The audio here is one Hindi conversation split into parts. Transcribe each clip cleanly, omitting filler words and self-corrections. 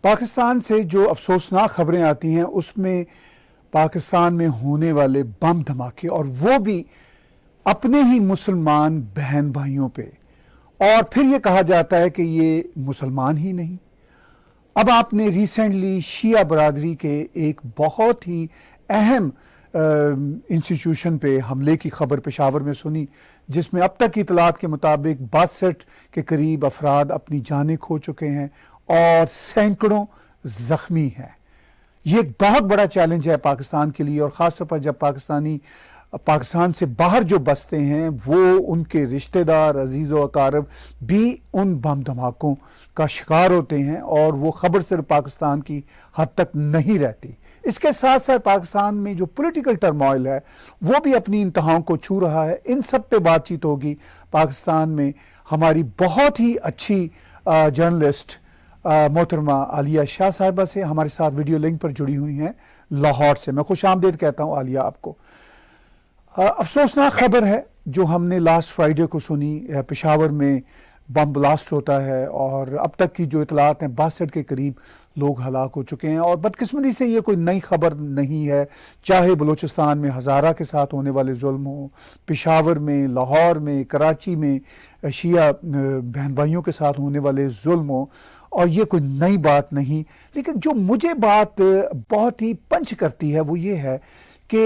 पाकिस्तान से जो अफसोसनाक खबरें आती हैं उसमें पाकिस्तान में होने वाले बम धमाके, और वो भी अपने ही मुसलमान बहन भाइयों पे, और फिर ये कहा जाता है कि ये मुसलमान ही नहीं। अब आपने रिसेंटली शिया बरादरी के एक बहुत ही अहम इंस्टीट्यूशन पे हमले की खबर पेशावर में सुनी, जिसमें अब तक की इतलात के मुताबिक 62 के करीब अफराद अपनी जानें खो चुके हैं और सैकड़ों ज़ख्मी हैं। ये एक बहुत बड़ा चैलेंज है पाकिस्तान के लिए, और ख़ासतौर पर जब पाकिस्तान से बाहर जो बसते हैं वो उनके रिश्तेदार अजीज़ व अकारब भी उन बम धमाकों का शिकार होते हैं, और वो खबर सिर्फ पाकिस्तान की हद तक नहीं रहती। इसके साथ साथ पाकिस्तान में जो पॉलिटिकल टर्मोइल है वो भी अपनी इंतहाओं को छू रहा है। इन सब पे बातचीत होगी पाकिस्तान में हमारी बहुत ही अच्छी जर्नलिस्ट मोहतरमा आलिया शाह साहिबा से, हमारे साथ वीडियो लिंक पर जुड़ी हुई हैं लाहौर से। मैं खुश आमदीद कहता हूँ आलिया आपको। अफसोसनाक खबर है जो हमने लास्ट फ्राइडे को सुनी, पेशावर में बम ब्लास्ट होता है और अब तक की जो इतलात हैं 62 के करीब लोग हलाक हो चुके हैं। और बदकिस्मती से ये कोई नई खबर नहीं है, चाहे बलूचिस्तान में हज़ारा के साथ होने वाले जुल्म हो, पेशावर में, लाहौर में, कराची में शिया बहन भाइयों के साथ होने वाले जुल्म हो, और ये कोई नई बात नहीं। लेकिन जो मुझे बात बहुत ही पंच करती है वो ये है कि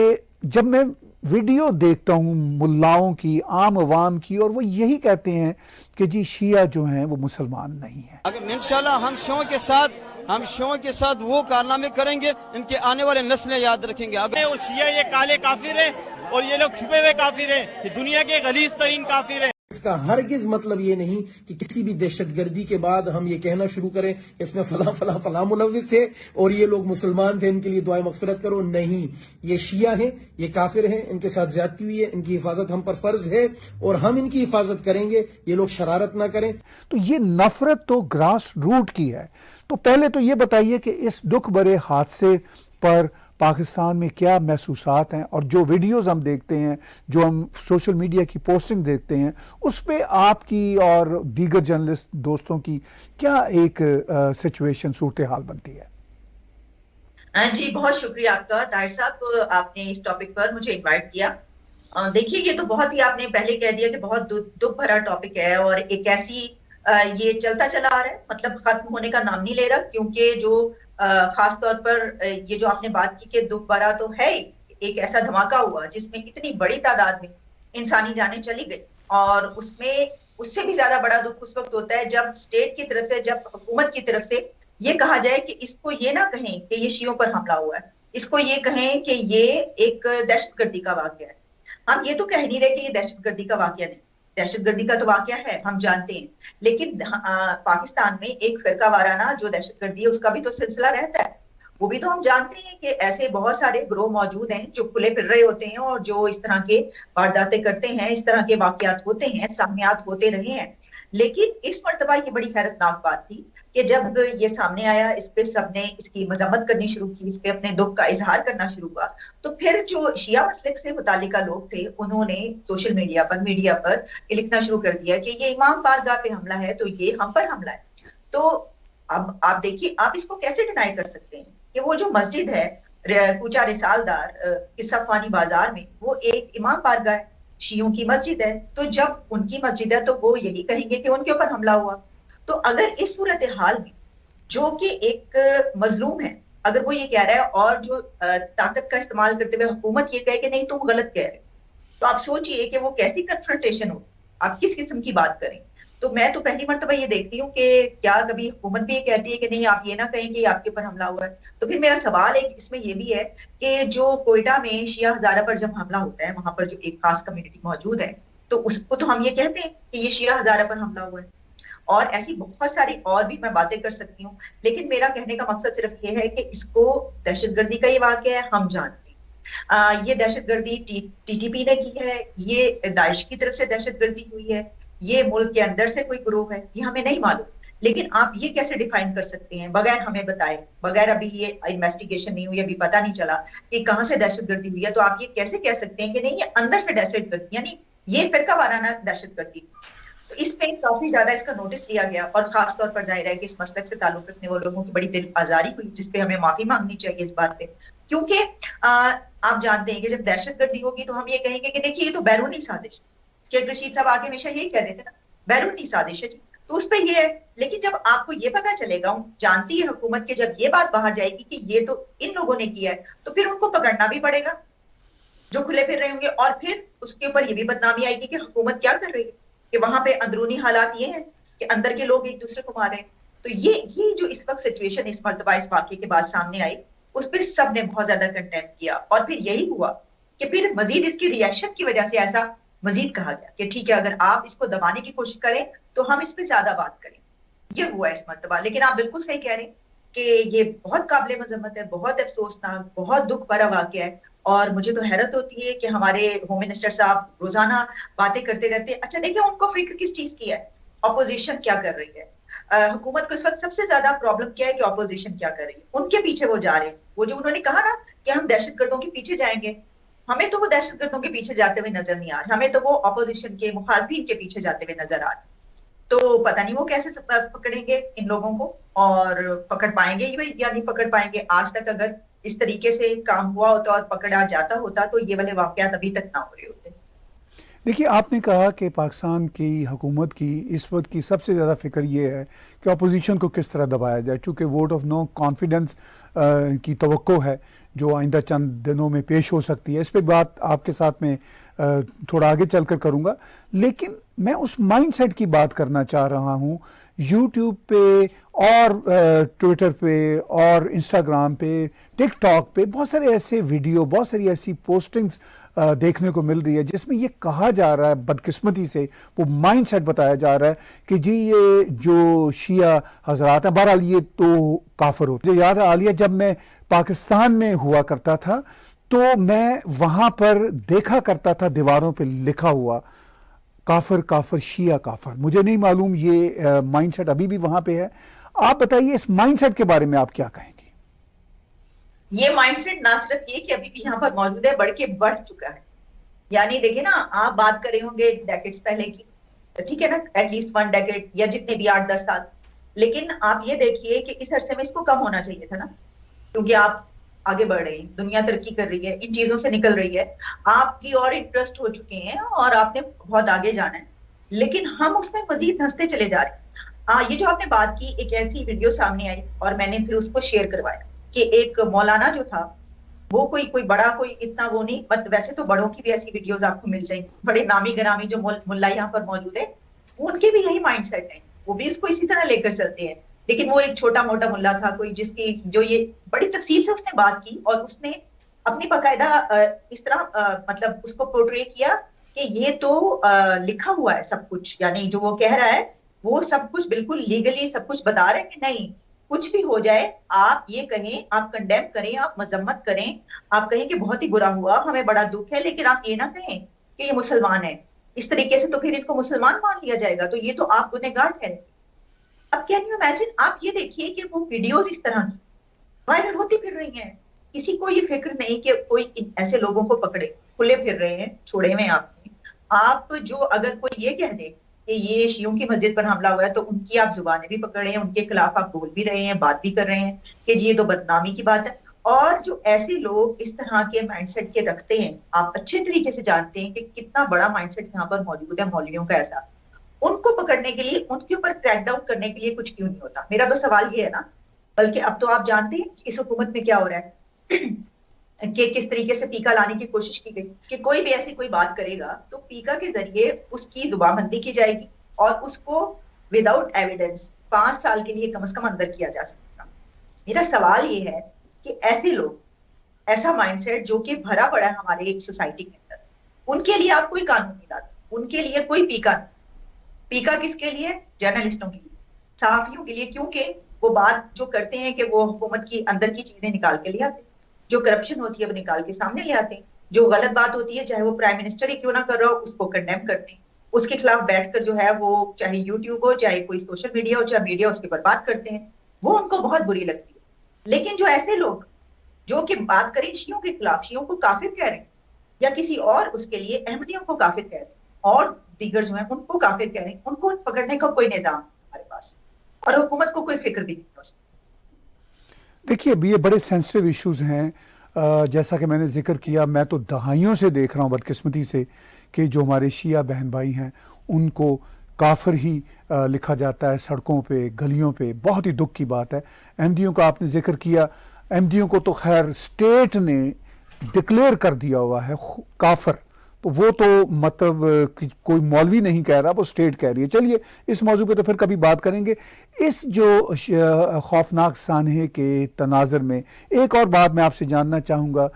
जब मैं वीडियो देखता हूँ मुल्लाओं की, आम अवाम की, और वो यही कहते हैं कि जी शिया जो हैं वो मुसलमान नहीं है। अगर इंशाल्लाह हम शियों के साथ वो कारनामे करेंगे, इनके आने वाले नस्लें याद रखेंगे। अगर वो शिया ये काले काफिर हैं और ये लोग छुपे हुए काफिर हैं, ये दुनिया के गलीज तरीन काफिर हैं। इसका हरगिज मतलब ये नहीं कि किसी भी दहशतगर्दी के बाद हम ये कहना शुरू करें कि इसमें फला फला फला मुलव्विस है और ये लोग मुसलमान थे, इनके लिए दुआए मगफिरत करो। नहीं, ये शिया हैं, ये काफिर हैं, इनके साथ ज्यादती हुई है, इनकी हिफाजत हम पर फर्ज है और हम इनकी हिफाजत करेंगे। ये लोग शरारत ना करें। तो ये नफरत तो ग्रास रूट की है। तो पहले तो ये बताइए कि इस दुख भरे हादसे पर पाकिस्तान में क्या महसूसात हैं, और जो वीडियोस हम देखते हैं, जो हम सोशल मीडिया की पोस्टिंग देखते हैं, उस पे आपकी और दीगर जर्नलिस्ट दोस्तों की क्या एक सिचुएशन, सूरत हाल बनती है? जी, बहुत शुक्रिया आपका ताहिर साहब, आपने इस टॉपिक पर मुझे इनवाइट किया। देखिए, ये तो बहुत ही आपने पहले कह दिया कि बहुत दुख भरा टॉपिक है, और एक ऐसी ये चलता चला आ रहा है, मतलब खत्म होने का नाम नहीं ले रहा, क्योंकि जो खास तौर पर ये जो आपने बात की कि दुख भरा तो है, एक ऐसा धमाका हुआ जिसमें इतनी बड़ी तादाद में इंसानी जानें चली गई, और उसमें उससे भी ज्यादा बड़ा दुख उस वक्त होता है जब स्टेट की तरफ से, जब हुकूमत की तरफ से ये कहा जाए कि इसको ये ना कहें कि ये शियों पर हमला हुआ है, इसको ये कहें कि ये एक दहशतगर्दी का वाकया है। हम ये तो कह नहीं रहे कि ये दहशतगर्दी का वाकया नहीं, दहशतगर्दी का तो वाकया है, हम जानते हैं, लेकिन पाकिस्तान में एक फिरका वाराना जो दहशतगर्दी है उसका भी तो सिलसिला रहता है। वो भी तो हम जानते हैं कि ऐसे बहुत सारे ग्रोह मौजूद हैं जो खुले फिर रहे होते हैं और जो इस तरह के वारदातें करते हैं, इस तरह के वाकयात होते हैं, सामयात होते रहे हैं। लेकिन इस मर्तबा ये बड़ी हैरतनाक बात थी कि जब ये सामने आया, इस पे सबने इसकी मजम्मत करनी शुरू की, इस पे अपने दुख का इजहार करना शुरू हुआ, तो फिर जो शिया मसलक से मुतालिका लोग थे उन्होंने सोशल मीडिया पर ये लिखना शुरू कर दिया कि ये इमाम बारगाह पे हमला है, तो ये हम पर हमला है। तो अब आप देखिए, आप इसको कैसे डिनाई कर सकते हैं कि वो जो मस्जिद है कूचा रिसालदार किस्सा खानी बाजार में, वो एक इमाम बारगाह है, शियों की मस्जिद है। तो जब उनकी मस्जिद है तो वो यही कहेंगे कि उनके ऊपर हमला हुआ। तो अगर इस सूरत हाल में जो कि एक मजलूम है, अगर वो ये कह रहा है और जो ताकत का इस्तेमाल करते हुए हुकूमत ये कहे कि नहीं तुम गलत कह रहे, तो आप सोचिए कि वो कैसी कन्फ्रंटेशन हो, आप किस किस्म की बात करें। तो मैं तो पहली मर्तबा ये देखती हूँ कि क्या कभी हुकूमत भी ये कहती है कि नहीं आप ये ना कहें कि आपके ऊपर हमला हुआ है। तो फिर मेरा सवाल एक इसमें ये भी है कि जो कोयटा में शिया हजारा पर जब हमला होता है, वहां पर जो एक खास कम्युनिटी मौजूद है, तो उसको तो हम ये कहते हैं कि ये शिया हजारा पर हमला हुआ है, और ऐसी बहुत सारी और भी मैं बातें कर सकती हूँ। लेकिन मेरा कहने का मकसद सिर्फ ये है कि इसको दहशतगर्दी का ये वाकया है, हम जानते हैं। ये दहशतगर्दी टीटीपी ने की है, ये दाइश की तरफ से दहशतगर्दी हुई है, ये मुल्क के अंदर से कोई ग्रुप है, ये हमें नहीं मालूम। लेकिन आप ये कैसे डिफाइन कर सकते हैं बगैर हमें बताए, बगैर अभी ये इन्वेस्टिगेशन नहीं हुई, अभी पता नहीं चला कि कहाँ से दहशतगर्दी हुई है, तो आप ये कैसे कह सकते हैं कि नहीं ये अंदर से दहशतगर्दी, यानी ये फिरका वाराना दहशतगर्दी। तो इसमें काफी ज्यादा इसका नोटिस लिया गया और खास तौर पर जाहिर है कि इस मसलक से ताल्लुक रखने वाले लोगों की बड़ी दिल आजारी हुई, जिसपे हमें माफी मांगनी चाहिए इस बात पे। क्योंकि आप जानते हैं कि जब दहशतगर्दी होगी तो हम ये कहेंगे कि देखिए ये तो बैरूनी साजिश, शेख रशीद साहब आगे हमेशा यही कह देते ना, बैरूनी साजिश है जी, तो उस पर ये है। लेकिन जब आपको ये पता चलेगा, जानती है हुकूमत के, जब ये बात बाहर जाएगी कि ये तो इन लोगों ने किया है, तो फिर उनको पकड़ना भी पड़ेगा जो खुले फिर रहे होंगे, और फिर उसके ऊपर ये भी बदनामी आएगी कि हुकूमत क्या कर रही है, कि वहां पे अंदरूनी हालात ये हैं कि अंदर के लोग एक दूसरे को मारे। तो ये जो इस वक्त सिचुएशन इस मर्तबा इस वाकये के बाद सामने आई, उस पर सब ने बहुत ज्यादा कंटेम किया, और फिर यही हुआ कि फिर मजीद इसकी रिएक्शन की वजह से ऐसा मजीद कहा गया कि ठीक है, अगर आप इसको दबाने की कोशिश करें तो हम इस पर ज्यादा बात करें। ये हुआ इस मर्तबा। लेकिन आप बिल्कुल सही कह रहे हैं कि ये बहुत काबिल मजम्मत है, बहुत अफसोसनाक, बहुत दुख भरा वाकया है। और मुझे तो हैरत होती है कि हमारे होम मिनिस्टर साहब रोजाना बातें करते रहते हैं। अच्छा देखिए, उनको फिक्र किस चीज की है, अपोजिशन क्या कर रही है। हुकूमत को इस वक्त सबसे ज्यादा प्रॉब्लम क्या है कि अपोजिशन क्या कर रही है, उनके पीछे वो जा रहे हैं। वो जो उन्होंने कहा ना कि हम दहशतगर्दों के पीछे जाएंगे, हमें तो वो दहशतगर्दों के पीछे जाते हुए नजर नहीं आ रहे, हमें तो वो अपोजिशन के मुखालफिन के पीछे जाते हुए नजर आ रहे। तो पता नहीं वो कैसे पकड़ेंगे इन लोगों को, और पकड़ पाएंगे या नहीं पकड़ पाएंगे। आज तक अगर इस तरीके से काम हुआ होता और पकड़ा जाता होता तो ये वाले वाकयात अभी तक ना हो रहे होते। देखिए, आपने कहा कि पाकिस्तान की हुकूमत की इस वक्त की सबसे ज़्यादा फ़िक्र ये है कि अपोजिशन को किस तरह दबाया जाए, चूँकि वोट ऑफ नो कॉन्फिडेंस की तवक्को है जो आइंदा चंद दिनों में पेश हो सकती है। इस पर बात आपके साथ में थोड़ा आगे चलकर करूँगा, लेकिन मैं उस माइंडसेट की बात करना चाह रहा हूँ। यूट्यूब पे और ट्विटर पे और इंस्टाग्राम पे, टिकटॉक पे बहुत सारे ऐसे वीडियो, बहुत सारी ऐसी पोस्टिंग्स देखने को मिल रही है जिसमें ये कहा जा रहा है, बदकिस्मती से वो माइंडसेट बताया जा रहा है कि जी ये जो शिया हजरात हैं, बहरहाल ये तो काफिर होते। मुझे याद है आलिया, जब मैं पाकिस्तान में हुआ करता था तो मैं वहाँ पर देखा करता था दीवारों पे लिखा हुआ काफिर काफिर शिया काफिर। मुझे नहीं मालूम ये माइंडसेट अभी भी वहाँ पे है। आप बताइए इस माइंडसेट के बारे में आप क्या कहेंगे? ये माइंडसेट ना सिर्फ ये कि अभी भी यहाँ पर मौजूद है, बढ़ चुका है। यानी देखिए ना, आप बात कर रहे होंगे डेकेड्स पहले की, ठीक है ना, एटलीस्ट 1 डेकेड या जितने भी 8-10 साल, लेकिन आप ये देखिए कि इस अरसे में इसको कम होना चाहिए था ना, क्योंकि आप आगे बढ़ रहे हैं, दुनिया तरक्की कर रही है, इन चीजों से निकल रही है, आपकी और इंटरेस्ट हो चुके हैं और आपने बहुत आगे जाना है, लेकिन हम उसमें मजीद धंसते चले जा रहे हैं। ये जो आपने बात की, एक ऐसी वीडियो सामने आई और मैंने फिर उसको शेयर करवाया कि एक मौलाना जो था वो कोई बड़ा, कोई इतना वो नहीं, बट वैसे तो बड़ों की भी ऐसी वीडियोस आपको मिल जाएंगी, बड़े नामी गिरामी जो मुल्ला यहाँ पर मौजूद है, उनके भी यही माइंडसेट है, वो भी इसको इसी तरह लेकर चलते हैं। लेकिन वो एक छोटा मोटा मुल्ला था कोई, जिसकी जो ये बड़ी तफसील से उसने बात की और उसने अपनी बाकायदा इस तरह मतलब उसको पोर्ट्रे किया कि ये तो लिखा हुआ है सब कुछ, यानी जो वो कह रहा है वो सब कुछ बिल्कुल लीगली सब कुछ बता रहे हैं कि नहीं, कुछ भी हो जाए आप ये कहें, आप कंडेम करें, आप मजम्मत करें, आप कहें कि बहुत ही बुरा हुआ, हमें बड़ा दुख है, लेकिन आप ये ना कहें कि ये मुसलमान है। इस तरीके से तो फिर इनको मुसलमान मान लिया जाएगा, तो ये तो आप गुनहगार ठहरे। अब कैन यू इमेजिन, आप ये देखिए कि वो वीडियोस इस तरह की वायरल होती फिर रही हैं, किसी को ये फिक्र नहीं कि कोई ऐसे लोगों को पकड़े, खुले फिर रहे हैं, छोड़े हुए आपने। आप जो अगर कोई ये कह दे कि ये शियों की मस्जिद पर हमला हुआ है, तो उनकी आप जुबानें भी पकड़ रहे हैं, उनके खिलाफ आप बोल भी रहे हैं, बात भी कर रहे हैं कि जी ये तो बदनामी की बात है। और जो ऐसे लोग इस तरह के माइंडसेट के रखते हैं, आप अच्छे तरीके से जानते हैं कि कितना बड़ा माइंडसेट यहाँ पर मौजूद है मौलवियों का ऐसा, उनको पकड़ने के लिए, उनके ऊपर क्रैक डाउन करने के लिए कुछ क्यों नहीं होता? मेरा तो सवाल ये है ना, बल्कि अब तो आप जानते हैं कि इस हुकूमत में क्या हो रहा है कि किस तरीके से पीका लाने की कोशिश की गई कि कोई भी ऐसी कोई बात करेगा तो पीका के जरिए उसकी जुबानबंदी की जाएगी और उसको विदाउट एविडेंस 5 साल के लिए कम से कम अंदर किया जा सकेगा। मेरा सवाल ये है कि ऐसे लोग, ऐसा माइंडसेट जो कि भरा पड़ा है हमारे एक सोसाइटी के अंदर, उनके लिए आप कोई कानून नहीं लाते, उनके लिए कोई पीका नहीं। पीका किसके लिए? जर्नलिस्टों के लिए, सहाफियों के लिए, क्योंकि वो बात जो करते हैं कि वो हुकूमत की अंदर की चीजें निकाल के ले आते हैं, जो करप्शन होती है वो निकाल के सामने ले आते हैं, जो गलत बात होती है चाहे वो प्राइम मिनिस्टर ही क्यों ना कर रहा हो उसको कंडेम करते हैं, उसके खिलाफ बैठकर जो है वो चाहे यूट्यूब हो, चाहे कोई सोशल मीडिया हो, चाहे मीडिया, उसके ऊपर बात करते हैं, वो उनको बहुत बुरी लगती है। लेकिन जो ऐसे लोग जो कि बात करें शियों के खिलाफ, शियों को काफिर कह रहे हैं या किसी और उसके लिए अहमदियों को काफिर कह रहे हैं, और दीगर जो है उनको काफिर कह रहे हैं, उनको पकड़ने का कोई निजाम हमारे पास, और हुकूमत को कोई फिक्र भी नहीं है उसमें। देखिए ये बड़े सेंसिटिव इश्यूज हैं। जैसा कि मैंने जिक्र किया, मैं तो दहाइयों से देख रहा हूँ बदकिस्मती से कि जो हमारे शिया बहन भाई हैं उनको काफिर ही लिखा जाता है सड़कों पे, गलियों पे। बहुत ही दुख की बात है। अहमदियों का आपने जिक्र किया, अहमदियों को तो खैर स्टेट ने डिक्लेयर कर दिया हुआ है काफिर, तो वो तो मतलब कोई मौलवी नहीं कह रहा, वो स्टेट कह रही है। चलिए इस मौजू पे तो फिर कभी बात करेंगे। इस जो खौफनाक सानहे के तनाज़र में एक और बात मैं आपसे जानना चाहूँगा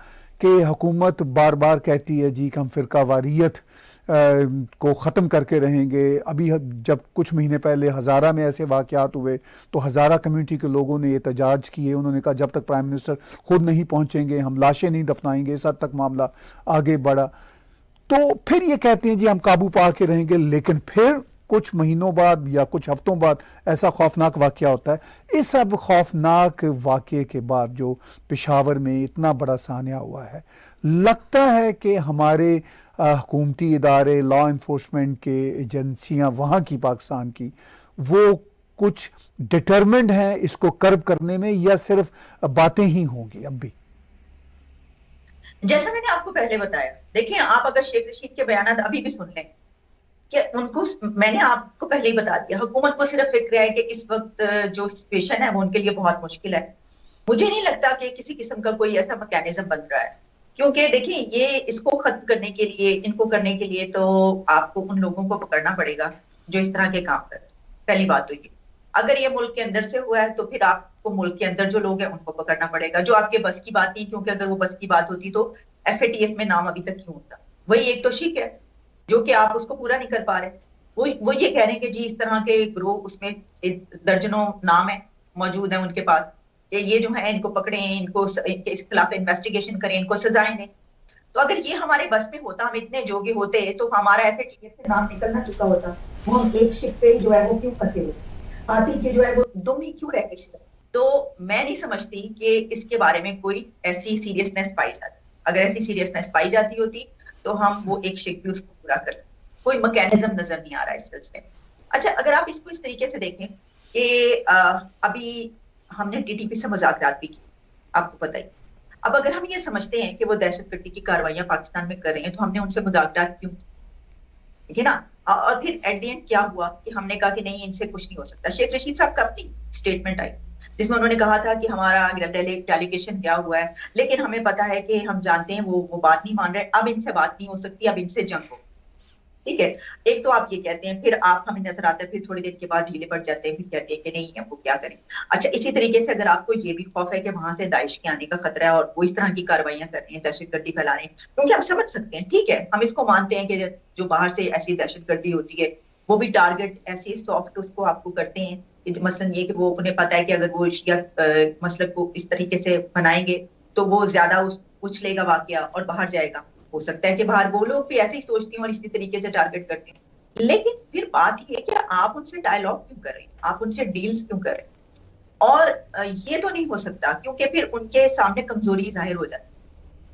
कि हुकूमत बार बार कहती है जी कि हम फ़िरका वारियत को ख़त्म करके रहेंगे। अभी जब कुछ महीने पहले हज़ारा में ऐसे वाक़यात हुए तो हज़ारा कम्युनिटी के लोगों ने एहतजाज किए। उन्होंने कहा जब तक प्राइम मिनिस्टर खुद नहीं पहुँचेंगे हम लाशें नहीं दफनाएंगे। इस हद तक मामला आगे बढ़ा। तो फिर ये कहते हैं जी हम काबू पा के रहेंगे, लेकिन फिर कुछ महीनों बाद या कुछ हफ्तों बाद ऐसा खौफनाक वाक़या होता है। इस सब खौफनाक वाक़े के बाद जो पेशावर में इतना बड़ा सान्या हुआ है, लगता है कि हमारे हुकूमती इदारे, लॉ इन्फोर्समेंट के एजेंसियां वहाँ की, पाकिस्तान की, वो कुछ डिटरमिन्ड हैं इसको कर्ब करने में, या सिर्फ बातें ही होंगी अब भी? जैसा मैंने आपको पहले बताया, देखिए आप अगर शेख रशीद के बयान अभी भी सुन लें कि उनको, मैंने आपको पहले ही बता दिया, हुकूमत को सिर्फ फिक्र है कि इस वक्त जो सिचुएशन है वो उनके लिए बहुत मुश्किल है। मुझे नहीं लगता कि किसी किस्म का कोई ऐसा मैकेनिज्म बन रहा है, क्योंकि देखिए ये इसको खत्म करने के लिए, इनको करने के लिए तो आपको उन लोगों को पकड़ना पड़ेगा जो इस तरह के काम कर रहे हैं। पहली बात तो ये, अगर ये मुल्क के अंदर से हुआ है तो फिर आपको मुल्क के अंदर जो लोग हैं उनको पकड़ना पड़ेगा, जो आपके बस की बात नहीं, क्योंकि अगर वो बस की बात होती तो FATF में नाम अभी तक क्यों होता। वही एक तो शिक है जो कि आप उसको पूरा नहीं कर पा रहे। वो ये कह रहे हैं कि जी इस तरह के ग्रोह, उसमें दर्जनों नाम है मौजूद है उनके पास, ये जो है इनको पकड़े, इनको इनके खिलाफ इन्वेस्टिगेशन करें, इनको सजाएं दें। तो अगर ये हमारे बस में होता, हम इतने जोगे होते तो हमारा FATF से नाम निकलना चुका होता। वो हम एक शिप पे जो है वो क्यों फंसे होते, हाथी के जो है वो दुम ही क्यों रह गए। तो मैं नहीं समझती कि इसके बारे में कोई ऐसी सीरियसनेस पाई जाती। अगर ऐसी सीरियसनेस पाई जाती होती तो हम वो एक शिप भी उसको पूरा करते। कोई मैकेनिज्म नजर नहीं आ रहा है इस सिलसिले में। अच्छा, अगर आप इसको इस तरीके से देखें कि अभी हमने TTP से मुज़ाकरात भी की, आपको पता ही। अब अगर हम ये समझते हैं कि वो दहशतगर्दी की कार्रवाइयां पाकिस्तान में कर रहे हैं तो हमने उनसे मुज़ाकरात क्यों की, ठीक है ना। और फिर एट द एंड क्या हुआ कि हमने कहा कि नहीं, इनसे कुछ नहीं हो सकता। शेख रशीद साहब का अपनी स्टेटमेंट आई जिसमें उन्होंने कहा था कि हमारा डेलीगेशन गया हुआ है, लेकिन हमें पता है कि हम जानते हैं वो बात नहीं मान रहे, अब इनसे बात नहीं हो सकती, अब इनसे जंग हो। ठीक है, एक तो आप ये कहते हैं, फिर आप हमें नजर आते हैं, फिर थोड़ी देर के बाद ढीले पड़ जाते हैं, फिर कहते हैं कि नहीं है वो क्या करें। अच्छा, इसी तरीके से अगर आपको ये भी खौफ है कि वहां से दाइश के आने का खतरा है और वो इस तरह की कार्रवाइयां कर रहे हैं, दहशतगर्दी फैला रहे हैं, क्योंकि आप समझ सकते हैं, ठीक है, हम इसको मानते हैं कि जो बाहर से ऐसी दहशतगर्दी होती है वो भी टारगेट ऐसे सॉफ्ट उसको आपको करते हैं, मसलन ये कि वो उन्हें पता है कि अगर वो शिया मसलक को इस तरीके से बनाएंगे तो वो ज्यादा उछलेगा वाकया और बाहर जाएगा। हो सकता है कि बाहर वो लोग भी ऐसे ही सोचते हैं और इसी तरीके से टारगेट करते हैं। लेकिन फिर बात ये है कि आप उनसे डायलॉग क्यों कर रहे हैं, आप उनसे डील्स क्यों कर रहे हैं। और ये तो नहीं हो सकता, क्योंकि फिर उनके सामने कमजोरी जाहिर हो जाती है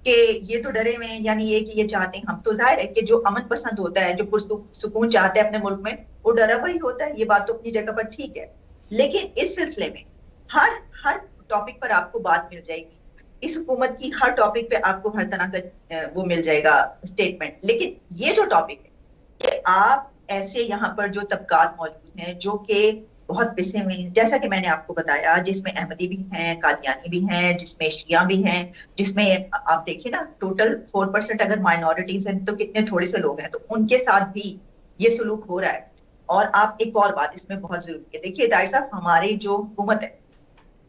कि ये तो डरे हुए हैं, यानी ये कि ये चाहते हैं, हम तो जाहिर है कि जो अमन पसंद होता है, जो पुरसुकून चाहते हैं अपने मुल्क में, वो डरा हुआ ही होता है। ये बात तो अपनी जगह पर ठीक है, लेकिन इस सिलसिले में हर टॉपिक पर आपको बात मिल जाएगी, इस हुकूमत की हर टॉपिक पे आपको हर तरह का वो मिल जाएगा स्टेटमेंट। लेकिन ये जो टॉपिक है कि आप ऐसे यहाँ पर जो तबकात मौजूद हैं जो कि बहुत पिसे हुए हैं, जैसा कि मैंने आपको बताया, जिसमें अहमदी भी हैं, कादियानी भी हैं, जिसमें शिया भी हैं, जिसमें आप देखिए ना टोटल 4% अगर माइनॉरिटीज हैं तो कितने थोड़े से लोग हैं, तो उनके साथ भी ये सलूक हो रहा है। और आप एक और बात इसमें बहुत जरूरी है, देखिए ताहिर साहब, हमारी जो हुकूमत है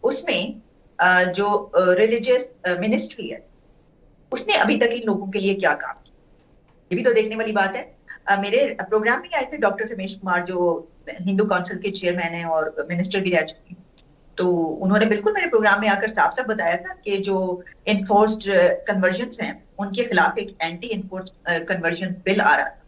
उसमें जो रिलीजियस मिनिस्ट्री है उसने अभी तक इन लोगों के लिए क्या काम किया, ये भी तो देखने वाली बात है। मेरे प्रोग्राम में आए थे डॉक्टर रमेश कुमार, जो हिंदू काउंसिल के चेयरमैन हैं और मिनिस्टर भी रह चुके हैं, तो उन्होंने बिल्कुल मेरे प्रोग्राम में आकर साफ साफ बताया था कि जो इन्फोर्स्ड कन्वर्जन्स हैं उनके खिलाफ एक एंटी इन्फोर्स्ड कन्वर्जन बिल आ रहा था,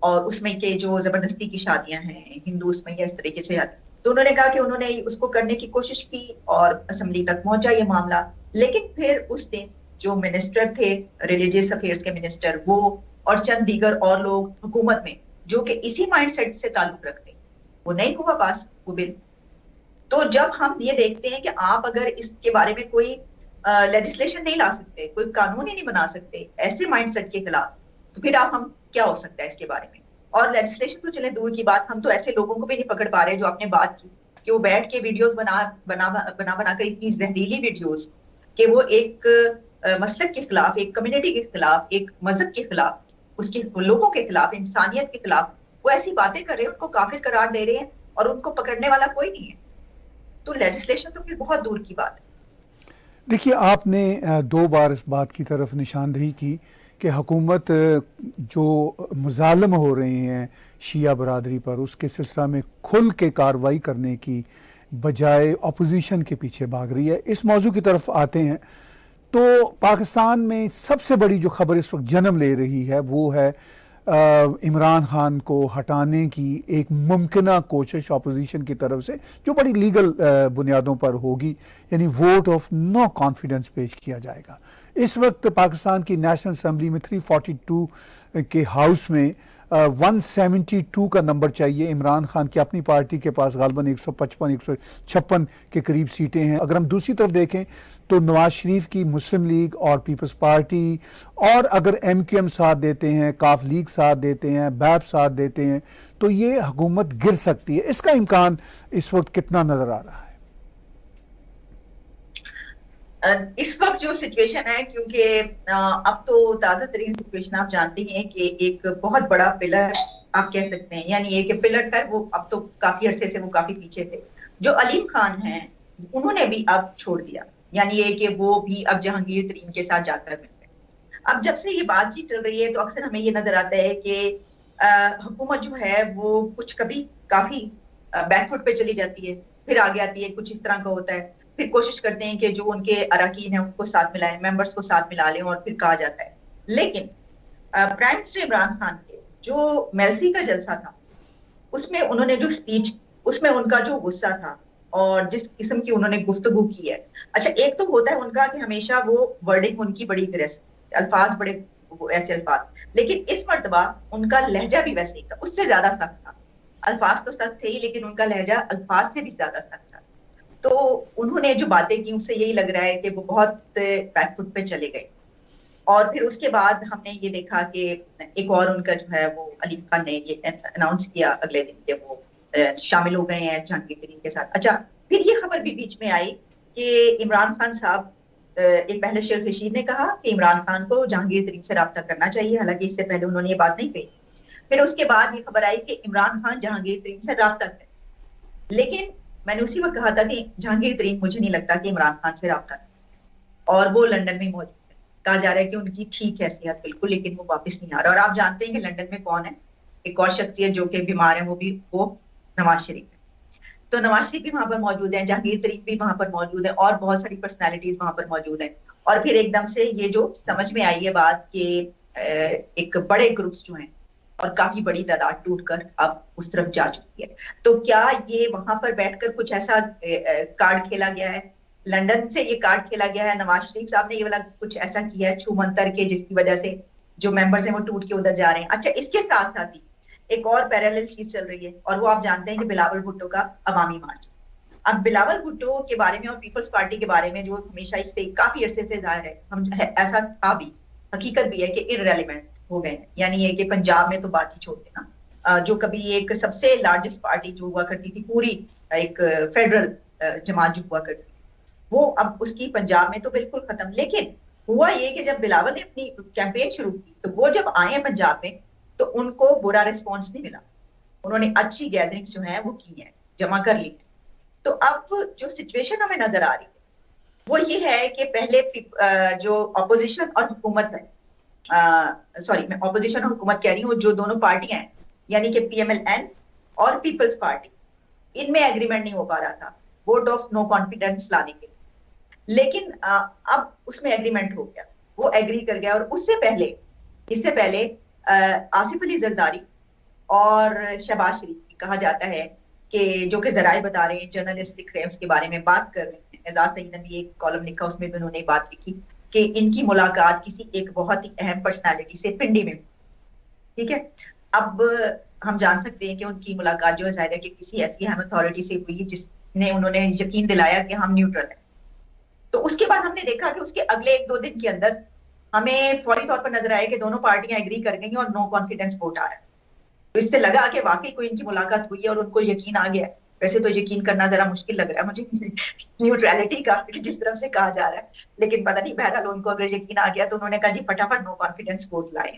और उसमें के जो जबरदस्ती की शादियां हैं हिंदू उसमें या इस तरीके से आती, तो उन्होंने कहा कि उन्होंने उसको करने की कोशिश की और असेंबली तक पहुंचा ये मामला। लेकिन फिर उस दिन जो मिनिस्टर थे, रिलीजियस अफेयर्स के मिनिस्टर, वो और चंद दीगर और लोग हुकूमत में जो कि इसी माइंडसेट से ताल्लुक रखते हैं, वो नहीं हुआ पास वो बिल। तो जब हम ये देखते हैं कि आप अगर इसके बारे में कोई लेजिस्लेशन नहीं ला सकते, कोई कानून ही नहीं बना सकते ऐसे माइंडसेट के खिलाफ, तो फिर आप हम क्या हो सकता है इसके बारे में। और लेजिस्लेशन तो चले दूर की बात, हम तो ऐसे लोगों को भी नहीं पकड़ पा रहे जो आपने बात की कि वो बैठ के वीडियोस बना कर इतनी जहरीली वीडियोस कि वो एक मसलक के खिलाफ, एक कम्युनिटी के खिलाफ, एक मजहब के खिलाफ, उसके लोगों के खिलाफ, इंसानियत के खिलाफ वो ऐसी बातें कर रहे हैं, उनको काफिर करार दे रहे हैं और उनको पकड़ने वाला कोई नहीं है। तो लेजिस्लेशन तो फिर बहुत दूर की बात है। देखिए, आपने 2 बार इस बात की तरफ निशानदही की कि हुकूमत जो मुजालम हो रहे हैं शिया बरादरी पर, उसके सिलसिला में खुल के कार्रवाई करने की बजाय अपोजिशन के पीछे भाग रही है। इस मौजू की तरफ आते हैं तो पाकिस्तान में सबसे बड़ी जो खबर इस वक्त जन्म ले रही है वो है इमरान खान को हटाने की एक मुमकिना कोशिश अपोजिशन की तरफ से, जो बड़ी लीगल बुनियादों पर होगी, यानी वोट ऑफ नो कॉन्फिडेंस पेश किया जाएगा। इस वक्त पाकिस्तान की नेशनल असेंबली में 342 के हाउस में 172 का नंबर चाहिए। इमरान खान की अपनी पार्टी के पास गालबन 155-156 के करीब सीटें हैं। अगर हम दूसरी तरफ देखें तो नवाज शरीफ की मुस्लिम लीग और पीपल्स पार्टी, और अगर MQM साथ देते हैं, काफ लीग साथ देते हैं, बैप साथ देते हैं, तो ये हुकूमत गिर सकती है। इसका इम्कान इस वक्त कितना नजर आ रहा है? इस वक्त जो सिचुएशन है, क्योंकि अब तो ताज़ा तरीन सिचुएशन आप जानती हैं कि एक बहुत बड़ा पिलर आप कह सकते हैं, यानी ये कि पिलर है वो अब तो काफी अरसे से वो काफी पीछे थे, जो अलीम खान हैं उन्होंने भी अब छोड़ दिया, यानी ये कि वो भी अब जहांगीर तरीन के साथ जाकर मिल गए। अब जब से ये बातचीत चल रही है तो अक्सर हमें ये नजर आता है कि हुकूमत जो है वो कुछ कभी काफी बैकफुट पे चली जाती है, फिर आगे आती है, कुछ इस तरह का होता है, फिर कोशिश करते हैं कि जो उनके अरकान हैं उनको साथ मिलाएं, मेंबर्स को साथ मिला लें, और फिर कहा जाता है। लेकिन प्राइम मिनिस्टर इमरान खान के जो मेलसी का जलसा था उसमें उन्होंने जो स्पीच, उसमें उनका जो गुस्सा था और जिस किस्म की उन्होंने गुफ्तगू की है, अच्छा एक तो होता है उनका कि हमेशा वो वर्डिंग उनकी बड़ी अग्रेसिव, अल्फाज बड़े ऐसे अल्फाज, लेकिन इस मर्तबा उनका लहजा भी वैसे ही था, उससे ज्यादा सख्त था। अल्फाज तो सख्त थे ही, लेकिन उनका लहजा अल्फाज से भी ज्यादा सख्त था। तो उन्होंने जो बातें की उससे यही लग रहा है कि वो बहुत बैकफुट पे चले गए। और फिर उसके बाद हमने ये देखा कि एक और उनका जो है वो अलीम खान ने ये अनाउंस किया अगले दिन कि वो शामिल हो गए हैं जहांगीर तरीन के साथ। अच्छा, फिर ये खबर भी बीच में आई कि इमरान खान साहब, एक पहले शेख रशीद ने कहा कि इमरान खान को जहांगीर तरीन से रब्ता करना चाहिए, हालांकि इससे पहले उन्होंने ये बात नहीं कही। फिर उसके बाद ये खबर आई कि इमरान खान जहांगीर तरीन से रब्ता करें, लेकिन मैंने उसी वक्त कहा था कि जहांगीर तरीन मुझे नहीं लगता कि इमरान खान से रब्ता करें, और वो लंदन में मौजूद है। कहा जा रहा है कि उनकी ठीक है सेहत बिल्कुल, लेकिन वो वापस नहीं आ रहा। और आप जानते हैं कि लंदन में कौन है, एक और शख्सियत जो कि बीमार है, वो नवाज शरीफ है। तो नवाज शरीफ भी वहां पर मौजूद है, जहांगीर तरीन भी वहां पर मौजूद है, और बहुत सारी पर्सनैलिटीज वहां पर मौजूद है। और फिर एकदम से ये जो समझ में आई है बात कि एक बड़े ग्रुप्स जो हैं और काफी बड़ी तादाद टूटकर अब उस तरफ जा चुकी है। तो क्या ये वहां पर बैठकर कुछ ऐसा कार्ड खेला गया है, लंदन से ये कार्ड खेला गया है, नवाज शरीफ साहब ने ये वाला कुछ ऐसा किया है छू मंतर के, जिसकी वजह से जो मेंबर्स हैं वो टूट के उधर जा रहे हैं। अच्छा, इसके साथ साथ ही एक और पैरेलल चीज चल रही है, और वो आप जानते हैं कि बिलावल भुट्टो का अवामी मार्च। अब बिलावल भुट्टो के बारे में और पीपल्स पार्टी के बारे में जो हमेशा इससे काफी अरसे से जाहिर है, हम ऐसा था भी, हकीकत भी है कि इररेलेवेंट हो गए हैं। यानी ये कि पंजाब में तो बात ही छोड़ देना, जो कभी एक सबसे लार्जेस्ट पार्टी जो हुआ करती थी, पूरी एक फेडरल जमात जो हुआ करती थी, वो अब उसकी पंजाब में तो बिल्कुल खत्म। लेकिन हुआ ये कि जब बिलावल ने अपनी कैंपेन शुरू की तो वो जब आए पंजाब में तो उनको बुरा रिस्पॉन्स नहीं मिला, उन्होंने अच्छी गैदरिंग्स जो है वो की हैं, जमा कर ली है। तो अब जो सिचुएशन हमें नजर आ रही है वो ये है कि पहले जो अपोजिशन और हुकूमत है, सॉरी मैं अपोजिशन और हुकूमत कह रही हूँ, जो दोनों पार्टियां हैं यानी कि PMLN और पीपल्स पार्टी, इनमें एग्रीमेंट नहीं हो पा रहा था वोट ऑफ नो कॉन्फिडेंस लाने के, लेकिन अब उसमें एग्रीमेंट हो गया, वो एग्री कर गया। और इससे पहले आसिफ अली जरदारी और शहबाज शरीफ कहा जाता है कि जो कि जराए बता रहे हैं, जर्नलिस्ट लिख रहे हैं, उसके बारे में बात कर रहे हैं। एजाज सईद ने भी एक कॉलम लिखा, उसमें भी उन्होंने बात लिखी कि इनकी मुलाकात किसी एक बहुत ही अहम पर्सनालिटी से पिंडी में, ठीक है। अब हम जान सकते हैं कि उनकी मुलाकात जो है जाहिर है कि किसी ऐसी अहम अथॉरिटी से हुई जिसने उन्होंने यकीन दिलाया कि हम न्यूट्रल हैं। तो उसके बाद हमने देखा कि उसके अगले 1-2 दिन के अंदर हमें फौरी तौर पर नजर आया कि दोनों पार्टियां एग्री कर गई और नो कॉन्फिडेंस वोट आ रहा है। तो इससे लगा कि वाकई कोई इनकी मुलाकात हुई है और उनको यकीन आ गया है। वैसे तो यकीन करना जरा मुश्किल लग रहा है मुझे न्यूट्रलिटी का, जिस तरफ से कहा जा रहा है, लेकिन पता नहीं, बहरहाल उनको अगर यकीन आ गया तो उन्होंने कहा जी फटाफट नो कॉन्फिडेंस वोट लाए।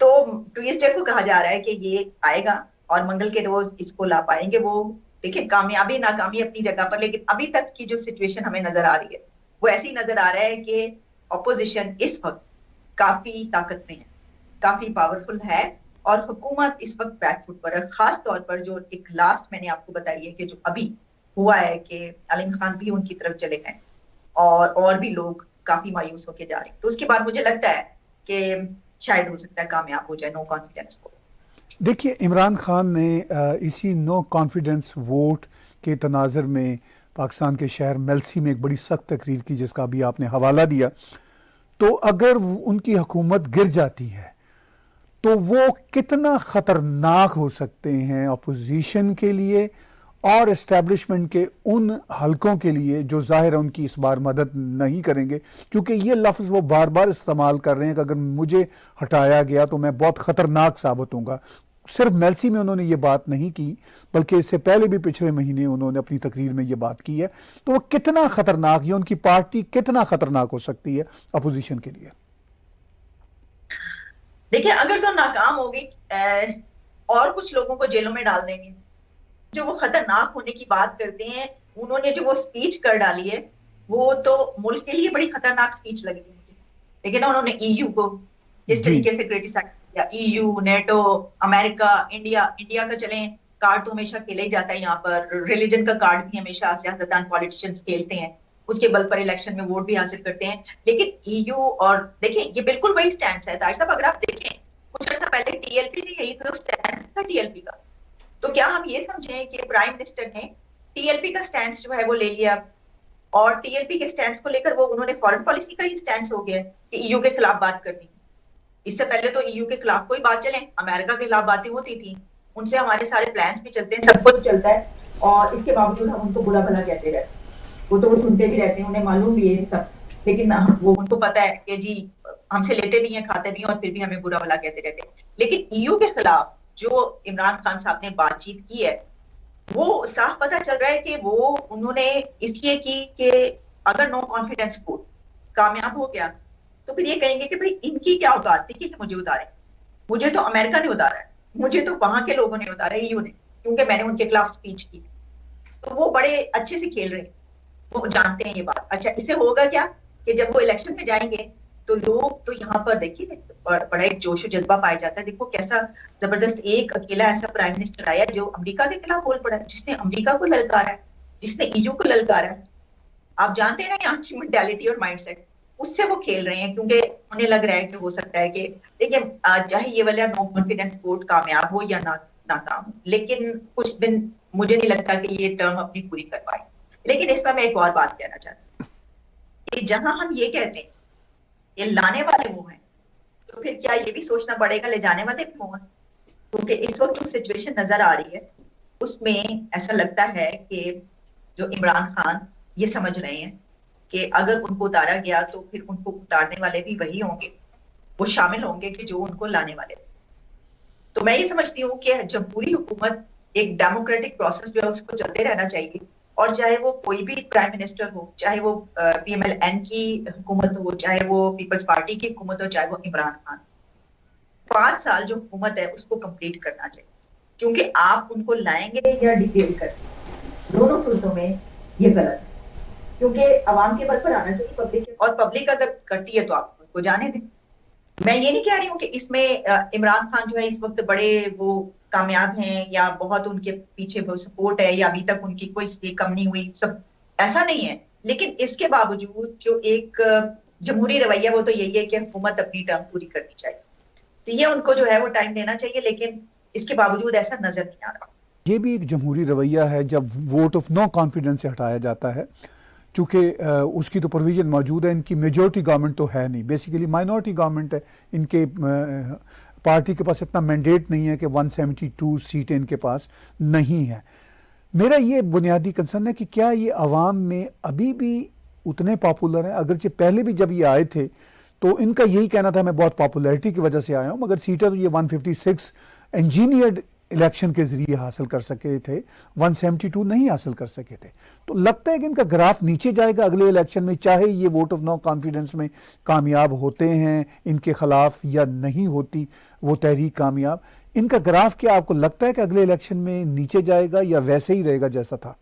तो ट्यूसडे को कहा जा रहा है कि ये आएगा और मंगल के रोज इसको ला पाएंगे वो। देखिए, कामयाबी नाकामी अपनी जगह पर, लेकिन अभी तक की जो सिचुएशन हमें नजर आ रही है वो ऐसी नजर आ रहा है कि अपोजिशन इस वक्त काफी ताकत में है, काफी पावरफुल है और हुकूमत इस वक्त बैकफुट पर है। खास तौर पर जो एक लास्ट मैंने आपको बताई है कि जो अभी हुआ है कि अलीम खान भी उनकी तरफ चले गए और भी लोग काफी मायूस होके जा रहे हैं। तो उसके बाद मुझे लगता है कि शायद हो सकता है कामयाब हो जाए नो कॉन्फिडेंस वोट। देखिए, इमरान खान ने इसी नो कॉन्फिडेंस वोट के तनाज़र में पाकिस्तान के शहर मेल्सी में एक बड़ी सख्त तकरीर की, जिसका अभी आपने हवाला दिया। तो अगर उनकी हुकूमत गिर जाती है तो वो कितना ख़तरनाक हो सकते हैं अपोजिशन के लिए और इस्टेब्लिशमेंट के उन हलकों के लिए जो ज़ाहिर है उनकी इस बार मदद नहीं करेंगे, क्योंकि ये लफ्ज़ वो बार बार इस्तेमाल कर रहे हैं कि अगर मुझे हटाया गया तो मैं बहुत ख़तरनाक साबित होऊंगा। सिर्फ मेल्सी में उन्होंने ये बात नहीं की, बल्कि इससे पहले भी पिछले महीने उन्होंने अपनी तकरीर में ये बात की है। तो वो कितना ख़तरनाक, या उनकी पार्टी कितना ख़तरनाक हो सकती है अपोजिशन के लिए? देखिए, अगर तो नाकाम होगी और कुछ लोगों को जेलों में डाल देंगे। जो वो खतरनाक होने की बात करते हैं, उन्होंने जो वो स्पीच कर डाली है वो तो मुल्क के लिए बड़ी खतरनाक स्पीच लगी मुझे। लेकिन ना उन्होंने ईयू को जिस तरीके से क्रिटिसाइज किया, ईयू, नेटो, अमेरिका, इंडिया का चलें कार्ड तो हमेशा खेला ही जाता है यहाँ पर। रिलीजन का कार्ड भी हमेशा सियासतदान पॉलिटिशियंस खेलते हैं, उसके बल पर इलेक्शन में वोट भी हासिल करते हैं। लेकिन ईयू और देखिए ये बिल्कुल वही स्टैंड है तारिक साहब। अगर आप देखें कुछ अर्सा पहले टीएलपी ने यही तो स्टैंड था टीएलपी का। तो क्या हम ये समझें कि प्राइम मिनिस्टर ने टीएलपी का स्टैंड जो है वो ले लिया और टीएलपी के स्टैंड को लेकर वो उन्होंने फॉरेन पॉलिसी का ही स्टैंड हो गया कि ईयू के खिलाफ बात करनी। इससे पहले तो ईयू के खिलाफ कोई बात चले, अमेरिका के खिलाफ बातें होती थी, उनसे हमारे सारे प्लान्स भी चलते हैं, सब कुछ चलता है और इसके बावजूद हम उनको बुरा भला कहते रहते हैं। वो तो वो सुनते भी रहते हैं, उन्हें मालूम भी है सब, लेकिन वो उनको पता है कि जी हमसे लेते भी हैं, खाते भी हैं और फिर भी हमें बुरा भला कहते रहते हैं। लेकिन ईयू के खिलाफ जो इमरान खान साहब ने बातचीत की है वो साफ पता चल रहा है कि वो उन्होंने इसलिए की कि अगर नो कॉन्फिडेंस वोट कामयाब हो गया तो फिर ये कहेंगे कि भाई इनकी क्या औकात थी कि मुझे उतारे, मुझे तो अमेरिका ने उतारा है, मुझे तो वहां के लोगों ने उतारा है, ईयू ने, क्योंकि मैंने उनके खिलाफ स्पीच की। तो वो बड़े अच्छे से खेल रहे हैं, वो जानते हैं ये बात। अच्छा, इससे होगा क्या कि जब वो इलेक्शन में जाएंगे तो लोग तो यहाँ पर देखिए बड़ा एक जोश जज्बा पाया जाता है। देखो कैसा जबरदस्त एक अकेला ऐसा प्राइम मिनिस्टर आया जो अमेरिका के खिलाफ बोल पड़ा है, जिसने अमेरिका को ललकारा है, जिसने ईयू को ललकारा है। आप जानते हैं ना यहाँ की मेंटालिटी और माइंडसेट, उससे वो खेल रहे हैं क्योंकि उन्हें लग रहा है कि हो सकता है कि देखिए चाहे ये वाला नो कॉन्फिडेंस वोट कामयाब हो या नाकाम हो, लेकिन कुछ दिन मुझे नहीं लगता कि ये टर्म अपनी पूरी कर पाए। लेकिन इसमें मैं एक और बात कहना चाहती हूँ कि जहां हम ये कहते हैं ये लाने वाले वो हैं, तो फिर क्या ये भी सोचना पड़ेगा ले जाने वाले भी वो हैं? क्योंकि इस वक्त जो सिचुएशन नजर आ रही है उसमें ऐसा लगता है कि जो इमरान खान ये समझ रहे हैं कि अगर उनको उतारा गया तो फिर उनको उतारने वाले भी वही होंगे, वो शामिल होंगे कि जो उनको लाने वाले। तो मैं ये समझती हूँ कि जमहूरी हुकूमत एक डेमोक्रेटिक प्रोसेस जो है उसको चलते रहना चाहिए, और चाहे वो कोई भी प्राइम मिनिस्टर हो, चाहे वो PMLN की हुकूमत हो, चाहे वो पीपल्स पार्टी की हुकूमत हो, चाहे वो इमरान खान, 5 साल जो हुकूमत है उसको कंप्लीट करना चाहिए। क्योंकि आप उनको लाएंगे या डिटेल करेंगे, दोनों सूरतों में ये गलत है। क्योंकि अवाम के बल पर आना चाहिए पब्लिक, और पब्लिक अगर करती है तो आप उनको जाने दें। मैं ये नहीं कह रही हूँ कि इसमें इमरान खान जो है इस वक्त बड़े वो कामयाब हैं या बहुत उनके पीछे वो सपोर्ट है या अभी तक उनकी कोई कम नहीं हुई, सब ऐसा नहीं है। लेकिन इसके बावजूद जो एक जमहूरी रवैया वो तो यही है कि हुकूमत अपनी टर्म पूरी करनी चाहिए, तो ये उनको जो है वो टाइम देना चाहिए। लेकिन इसके बावजूद ऐसा नजर नहीं आ रहा। ये भी एक जमहूरी रवैया है जब वोट ऑफ नो कॉन्फिडेंस से हटाया जाता है, चूँकि उसकी तो प्रोविजन मौजूद है। इनकी मेजॉरिटी गवर्नमेंट तो है नहीं, बेसिकली माइनॉरिटी गवर्नमेंट है। इनके पार्टी के पास इतना मैंडेट नहीं है कि 172 सीटें इनके पास नहीं है। मेरा ये बुनियादी कंसर्न है कि क्या ये अवाम में अभी भी उतने पॉपुलर हैं? अगरचे पहले भी जब ये आए थे तो इनका यही कहना था मैं बहुत पॉपुलैरिटी की वजह से आया हूँ, मगर सीटें तो ये 156 इंजीनियर्ड इलेक्शन के जरिए हासिल कर सके थे, 172 नहीं हासिल कर सके थे। तो लगता है कि इनका ग्राफ नीचे जाएगा अगले इलेक्शन में, चाहे ये वोट ऑफ नो कॉन्फिडेंस में कामयाब होते हैं इनके खिलाफ या नहीं होती वो तहरीक कामयाब। इनका ग्राफ क्या आपको लगता है कि अगले इलेक्शन में नीचे जाएगा या वैसे ही रहेगा जैसा था?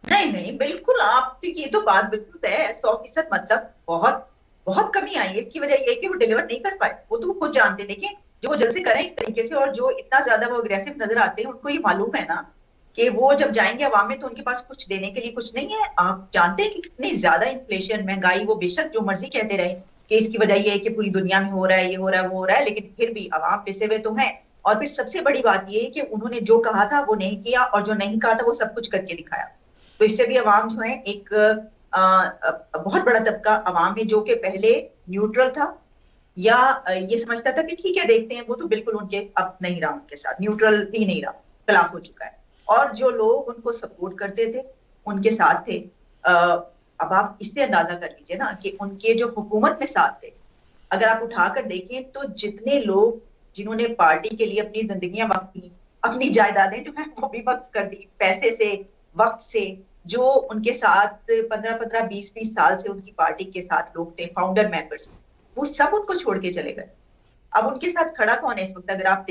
नहीं नहीं, बिल्कुल आप ये तो बात बिल्कुल तय है 100%। मतलब बहुत बहुत कमी आई है। इसकी वजह यह है कि वो डिलीवर नहीं कर पाए। वो तो खुद जानते, देखिए जो वो जल्दी करें इस तरीके से और जो इतना ज्यादा वो अग्रेसिव नजर आते हैं, उनको ये मालूम है ना कि वो जब जाएंगे अवाम में तो उनके पास कुछ देने के लिए कुछ नहीं है। आप जानते हैं कि कितनी ज्यादा इन्फ्लेशन, महंगाई, वो बेशक जो मर्जी कहते रहे कि इसकी वजह यह है कि पूरी दुनिया में हो रहा है, ये हो रहा है, वो हो रहा है, लेकिन फिर भी अवाम पिसे हुए तो है। और फिर सबसे बड़ी बात यह है कि उन्होंने जो कहा था वो नहीं किया, और जो नहीं कहा था वो सब कुछ करके दिखाया। तो इससे भी अवाम जो है एक बहुत बड़ा तबका अवाम है जो कि पहले न्यूट्रल था या ये समझता था कि ठीक है देखते हैं, वो तो बिल्कुल उनके अब नहीं रहा, उनके साथ न्यूट्रल ही नहीं रहा, खिलाफ हो चुका है। और जो लोग उनको सपोर्ट करते थे उनके साथ थे। अब आप इससे अंदाजा कर लीजिए ना कि उनके जो हुकूमत में साथ थे, अगर आप उठाकर देखें तो जितने लोग जिन्होंने पार्टी के लिए अपनी जिंदगियां वक्त दी, अपनी जायदादें जो है वो भी वक्त कर दी, पैसे से, वक्त से, जो उनके साथ 15-15, 20-20 साल से उनकी पार्टी के साथ लोग थे, फाउंडर मेंबर्स, वो सब उनको छोड़ के चले गए। अब उनके साथ खड़ा कौन है इस वक्त? अगर आप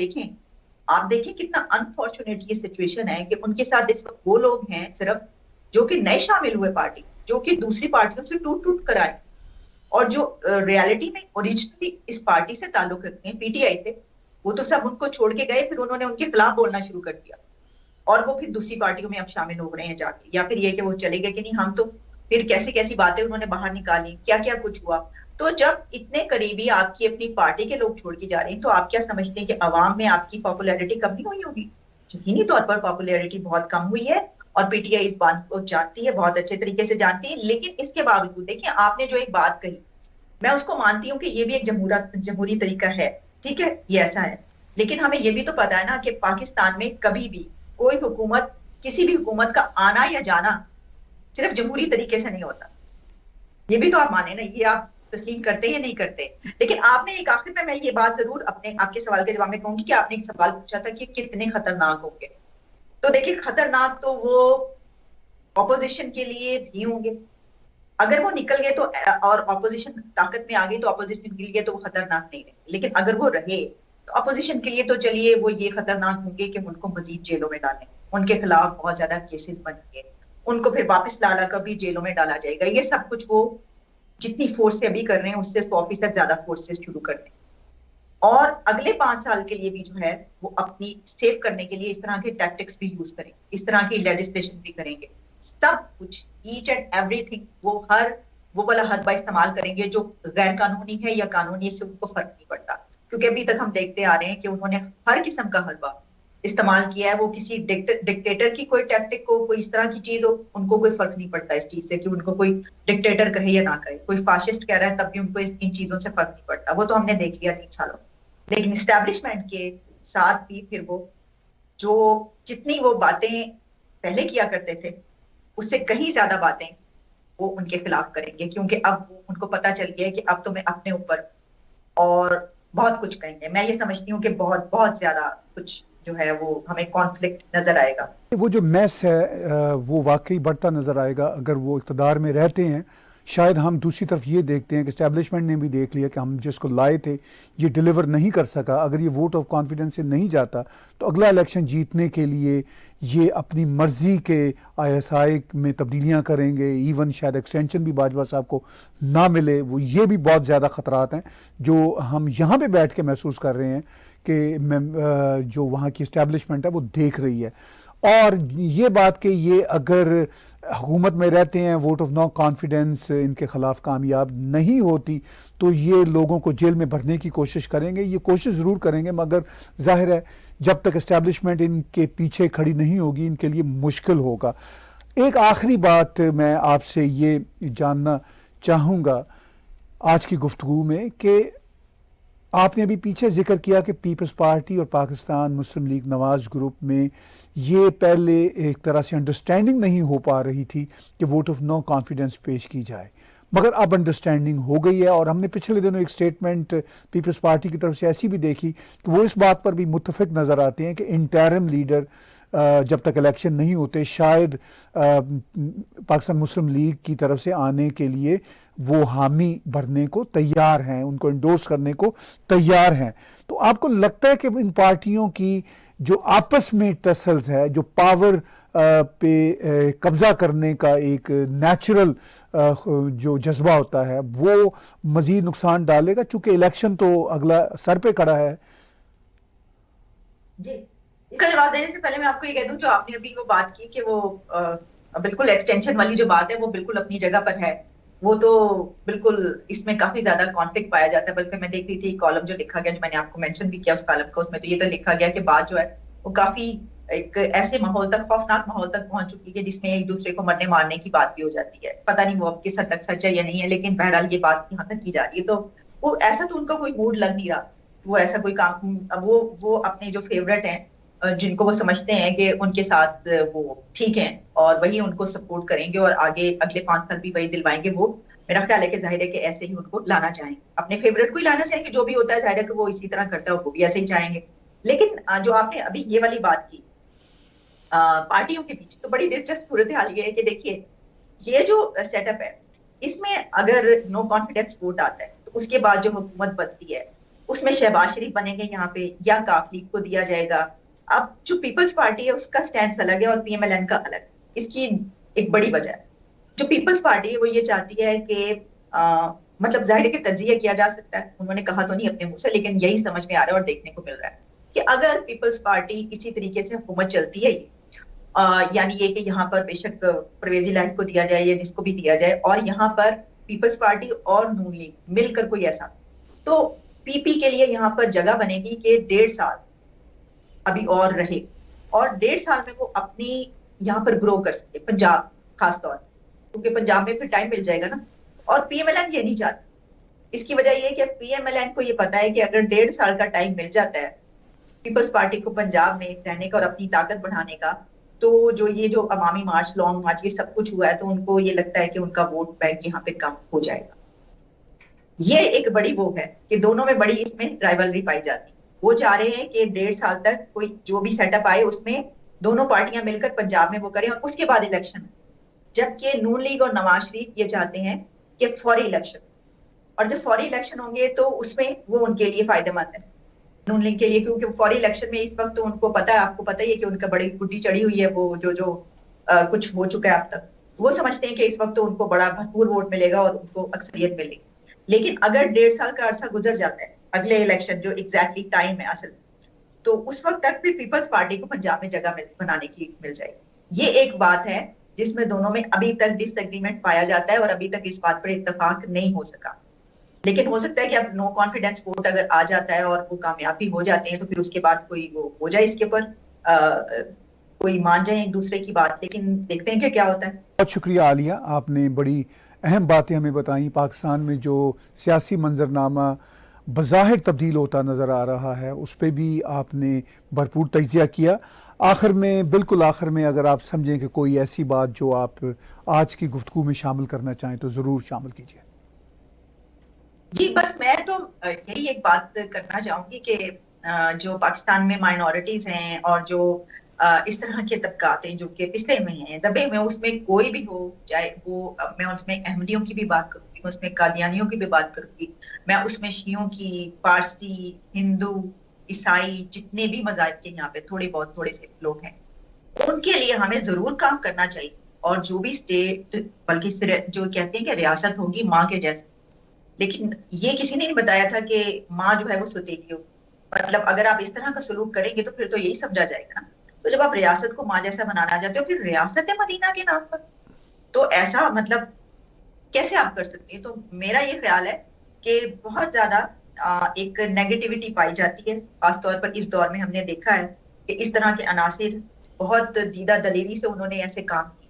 देखें कितना अनफॉर्चुनेट ये सिचुएशन है कि उनके साथ इस वक्त वो लोग हैं सिर्फ जो कि नए शामिल हुए पार्टी, जो कि दूसरी पार्टियों से टूट कर आए, और जो रियलिटी में ओरिजिनली इस पार्टी से ताल्लुक रखते हैं, पीटीआई से, वो तो सब उनको छोड़ के गए। फिर उन्होंने उनके खिलाफ बोलना शुरू कर दिया और वो फिर दूसरी पार्टियों में अब शामिल हो रहे हैं जाके, या फिर ये कि वो चले गए कि नहीं हम तो, फिर कैसी कैसी बातें उन्होंने बाहर निकाली, क्या क्या कुछ हुआ। तो जब इतने करीबी आपकी अपनी पार्टी के लोग छोड़ के जा रहे हैं, तो आप क्या समझते हैं कि अवाम में आपकी पॉपुलैरिटी कम नहीं हुई होगी? यकीनी तौर पर पॉपुलैरिटी बहुत कम हुई है, और पीटीआई इस बात को जानती है, बहुत अच्छे तरीके से जानती है। लेकिन इसके बावजूद देखिए, आपने जो एक बात कही, मैं उसको मानती हूँ कि ये भी एक जमहूरी तरीका है, ठीक है, ये ऐसा है। लेकिन हमें ये भी तो पता है ना कि पाकिस्तान में कभी भी कोई हुकूमत, किसी भी हुकूमत का आना या जाना सिर्फ जमहूरी तरीके से नहीं होता। ये भी तो आप माने ना, ये आप तस्लीम करते हैं या नहीं करते? लेकिन आपने एक आखिर में, मैं ये बात जरूर अपने आपके सवाल के जवाब में कहूंगी कि आपने एक सवाल पूछा था कि कितने खतरनाक होंगे। तो देखिए, खतरनाक तो वो ऑपोजिशन के लिए भी होंगे, अगर वो निकल गए तो, और ऑपोजिशन ताकत में आ गई तो ऑपोजिशन के लिए तो वो खतरनाक नहीं रहे। लेकिन अगर वो रहे तो अपोजिशन के लिए तो चलिए वो ये खतरनाक होंगे कि उनको मजीद जेलों में डालें, उनके खिलाफ बहुत ज्यादा केसेस बनेंगे, उनको फिर वापस लाला कभी जेलों में डाला जाएगा। ये सब कुछ वो जितनी फोर्स से अभी कर रहे हैं उससे 100% ज्यादा फोर्स से शुरू कर दें, और अगले 5 साल के लिए भी जो है वो अपनी सेव करने के लिए इस तरह के टैक्टिक्स भी यूज करेंगे, इस तरह की लेजिस्लेशन भी करेंगे, सब कुछ, ईच एंड एवरीथिंग, वो वाला हदबा इस्तेमाल करेंगे जो गैर कानूनी है या कानूनी, इससे उनको फर्क नहीं पड़ता। क्योंकि अभी तक हम देखते आ रहे हैं कि उन्होंने हर किस्म का हलवा इस्तेमाल किया है। वो किसी डिक्टेटर की कोई टैक्टिक हो, कोई इस तरह की चीज हो, उनको कोई फर्क नहीं पड़ता इस चीज से कि उनको कोई डिक्टेटर कहे या ना कहे, कोई फाशिस्ट कह रहा है तब भी उनको इन चीजों से फर्क नहीं पड़ता। वो तो हमने देख लिया 3 सालों। लेकिन इस्टेब्लिशमेंट के साथ भी फिर वो जो जितनी वो बातें पहले किया करते थे उससे कहीं ज्यादा बातें वो उनके खिलाफ करेंगे, क्योंकि अब उनको पता चल गया है कि अब तो मैं अपने ऊपर और बहुत कुछ कहेंगे। मैं ये समझती हूँ कि बहुत बहुत ज्यादा कुछ जो है वो हमें कॉन्फ्लिक्ट नजर आएगा। वो जो मैस है वो वाकई बढ़ता नजर आएगा अगर वो इक़्तिदार में रहते हैं। शायद हम दूसरी तरफ ये देखते हैं कि एस्टेब्लिशमेंट ने भी देख लिया कि हम जिसको लाए थे ये डिलीवर नहीं कर सका। अगर ये वोट ऑफ कॉन्फिडेंस से नहीं जाता तो अगला इलेक्शन जीतने के लिए ये अपनी मर्जी के ISI में तब्दीलियां करेंगे, इवन शायद एक्सटेंशन भी बाजवा साहब को ना मिले। वो ये भी बहुत ज़्यादा ख़तरात हैं जो हम यहाँ पे बैठ के महसूस कर रहे हैं कि जो वहाँ की इस्टेब्लिशमेंट है वो देख रही है। और ये बात कि ये अगर हुकूमत में रहते हैं, वोट ऑफ नो कॉन्फिडेंस इनके ख़िलाफ़ कामयाब नहीं होती तो ये लोगों को जेल में भरने की कोशिश करेंगे। ये कोशिश ज़रूर करेंगे, मगर जाहिर है जब तक इस्टेब्लिशमेंट इनके पीछे खड़ी नहीं होगी इनके लिए मुश्किल होगा। एक आखिरी बात मैं आपसे ये जानना चाहूँगा आज की गुफ्तगू में कि आपने अभी पीछे जिक्र किया कि पीपल्स पार्टी और पाकिस्तान मुस्लिम लीग नवाज ग्रुप में ये पहले एक तरह से अंडरस्टैंडिंग नहीं हो पा रही थी कि वोट ऑफ नो कॉन्फिडेंस पेश की जाए, मगर अब अंडरस्टैंडिंग हो गई है। और हमने पिछले दिनों एक स्टेटमेंट पीपल्स पार्टी की तरफ से ऐसी भी देखी कि वो इस बात पर भी मुत्तफिक नज़र आते हैं कि इंटरिम लीडर जब तक इलेक्शन नहीं होते शायद पाकिस्तान मुस्लिम लीग की तरफ से आने के लिए वो हामी भरने को तैयार हैं, उनको इंडोर्स करने को तैयार हैं। तो आपको लगता है कि इन पार्टियों की जो आपस में टसल्स है, जो पावर पे कब्जा करने का एक नेचुरल जो जज्बा होता है, वो मजीद नुकसान डालेगा, चूंकि इलेक्शन तो अगला सर पे खड़ा है? जी, इसका जवाब देने से पहले मैं आपको ये कह दूं, जो आपने अभी वो बात की कि वो बिल्कुल एक्सटेंशन वाली जो बात है वो बिल्कुल अपनी जगह पर है। वो तो बिल्कुल इसमें काफी ज्यादा कॉन्फ्लिक्ट पाया जाता है। बल्कि मैं देख रही थी कॉलम जो लिखा गया, जो मैंने आपको मेंशन भी किया उस कॉलम को, उसमें तो ये तो लिखा गया कि बात जो है वो काफी एक ऐसे माहौल तक, खौफनाक माहौल तक पहुंच चुकी है जिसमें एक दूसरे को मरने मारने की बात भी हो जाती है। पता नहीं वो अब किस हद तक सच है या नहीं है, लेकिन बहरहाल ये बात यहाँ तक की जा रही है। तो वो ऐसा तो उनका कोई मूड लग नहीं रहा, वो ऐसा कोई काम, वो अपने जो फेवरेट हैं, जिनको वो समझते हैं कि उनके साथ वो ठीक हैं और वही उनको सपोर्ट करेंगे और आगे अगले 5 साल भी वही दिलवाएंगे, वो मेरा ख्याल है कि जाहिर है कि ऐसे ही उनको लाना चाहेंगे, अपने फेवरेट को ही लाना चाहेंगे। जो भी होता है जाहिर है कि वो इसी तरह करता है, वो भी ऐसे ही चाहेंगे। लेकिन जो आपने अभी ये वाली बात की पार्टियों के बीच, तो बड़ी दिलचस्प सूरत हाल ये है कि देखिए ये जो सेटअप है, इसमें अगर नो कॉन्फिडेंस वोट आता है तो उसके बाद जो हुकूमत बनती है उसमें शहबाज शरीफ बनेंगे यहाँ पे या काफ लीग को दिया जाएगा। अब जो पीपल्स पार्टी है उसका स्टैंड अलग है और पीएमएलएन का अलग। इसकी एक बड़ी वजह है, जो पीपल्स पार्टी है वो ये चाहती है कि मतलब जाहिर है कि तज्जिया किया जा सकता है, उन्होंने कहा तो नहीं अपने मुंह से, लेकिन यही समझ में आ रहा है और देखने को मिल रहा है कि अगर पीपल्स पार्टी इसी तरीके से हुकूमत चलती है, यानी ये कि यहाँ पर बेशक परवेज इलाही को दिया जाए या जिसको भी दिया जाए, और यहाँ पर पीपल्स पार्टी और नून लीग मिलकर कोई ऐसा, तो पीपी के लिए यहाँ पर जगह बनेगी कि 1.5 साल अभी और रहे और 1.5 साल में वो अपनी यहाँ पर ग्रो कर सके, पंजाब खासतौर, क्योंकि पंजाब में फिर टाइम मिल जाएगा ना। और पीएमएलएन ये नहीं चाहती। इसकी वजह ये है कि पीएमएलएन को ये पता है कि अगर 1.5 साल का टाइम मिल जाता है पीपल्स पार्टी को पंजाब में रहने का और अपनी ताकत बढ़ाने का, तो जो ये जो अवामी मार्च, लॉन्ग मार्च, ये सब कुछ हुआ है, तो उनको ये लगता है कि उनका वोट बैंक यहाँ पे कम हो जाएगा। ये एक बड़ी वो है कि दोनों में बड़ी इसमें राइवलरी पाई जाती है। वो चाह रहे हैं कि 1.5 साल तक कोई जो भी सेटअप आए उसमें दोनों पार्टियां मिलकर पंजाब में वो करें और उसके बाद इलेक्शन। जबकि नून लीग और नवाज शरीफ ये चाहते हैं कि फौरी इलेक्शन, और जब फौरी इलेक्शन होंगे तो उसमें वो उनके लिए फायदेमंद है, नून लीग के लिए, क्योंकि फौरी इलेक्शन में इस वक्त तो उनको पता है, आपको पता ही है कि उनका बड़ी गुड्डी चढ़ी हुई है, वो जो कुछ हो चुका है अब तक। वो समझते हैं कि इस वक्त तो उनको बड़ा भरपूर वोट मिलेगा और उनको अक्सरियत मिलेगी। लेकिन अगर 1.5 साल का अरसा गुजर जाता है, अगले इलेक्शन जो एग्जैक्टली टाइम है असल, तो उस वक्त तक भी पीपल्स पार्टी को पंजाब में जगह बनाने की मिल जाएगी। ये एक बात है जिसमें दोनों में अभी तक डिसएग्रीमेंट पाया जाता है और अभी तक इस बात पर इत्तेफाक नहीं हो सका। लेकिन हो सकता है कि अब नो कॉन्फिडेंस वोट अगर आ जाता है और वो कामयाब भी हो जाते हैं तो फिर उसके बाद कोई वो हो जाए, इसके ऊपर कोई मान जाए एक दूसरे की बात। लेकिन देखते हैं कि क्या होता है। बहुत शुक्रिया आलिया, आपने बड़ी अहम बातें हमें बताई। पाकिस्तान में जो सियासी मंजरनामा बज़ाहिर तब्दील होता नज़र आ रहा है उस पर भी आपने भरपूर तजिया किया। आखिर में, बिल्कुल आखिर में, अगर आप समझें कि कोई ऐसी बात जो आप आज की गुफ्तगू में शामिल करना चाहें तो ज़रूर शामिल कीजिए। जी, बस मैं तो यही एक बात करना चाहूंगी कि जो पाकिस्तान में माइनॉरिटीज हैं और जो इस तरह के तबकात हैं जो कि पिछले में हैं, दबे में, उसमें कोई भी हो, चाहे वो, मैं उसमें अहमदियों की भी बात करूंगी, मैं उसमें कादियानियों की भी बात करूंगी, मैं उसमें शियों की, पारसी, हिंदू, ईसाई, जितने भी मज़ाहिब के यहाँ पे थोड़े से लोग हैं, उनके लिए हमें जरूर काम करना चाहिए। और जो भी स्टेट, बल्कि जो कहते हैं कि रियासत होगी माँ के जैसे, लेकिन ये किसी ने नहीं बताया था कि माँ जो है वो सुतीली हो। मतलब अगर आप इस तरह का सलूक करेंगे तो फिर तो यही समझा जाएगा ना। तो जब आप रियासत को माँ जैसा बनाना चाहते हो, फिर रियासत है मदीना के नाम पर, तो ऐसा मतलब कैसे आप कर सकते हैं? तो मेरा ये ख्याल है कि बहुत ज्यादा एक नेगेटिविटी पाई जाती है। खासतौर पर इस दौर में हमने देखा है कि इस तरह के अनासिर बहुत दीदा दलेरी से उन्होंने ऐसे काम किए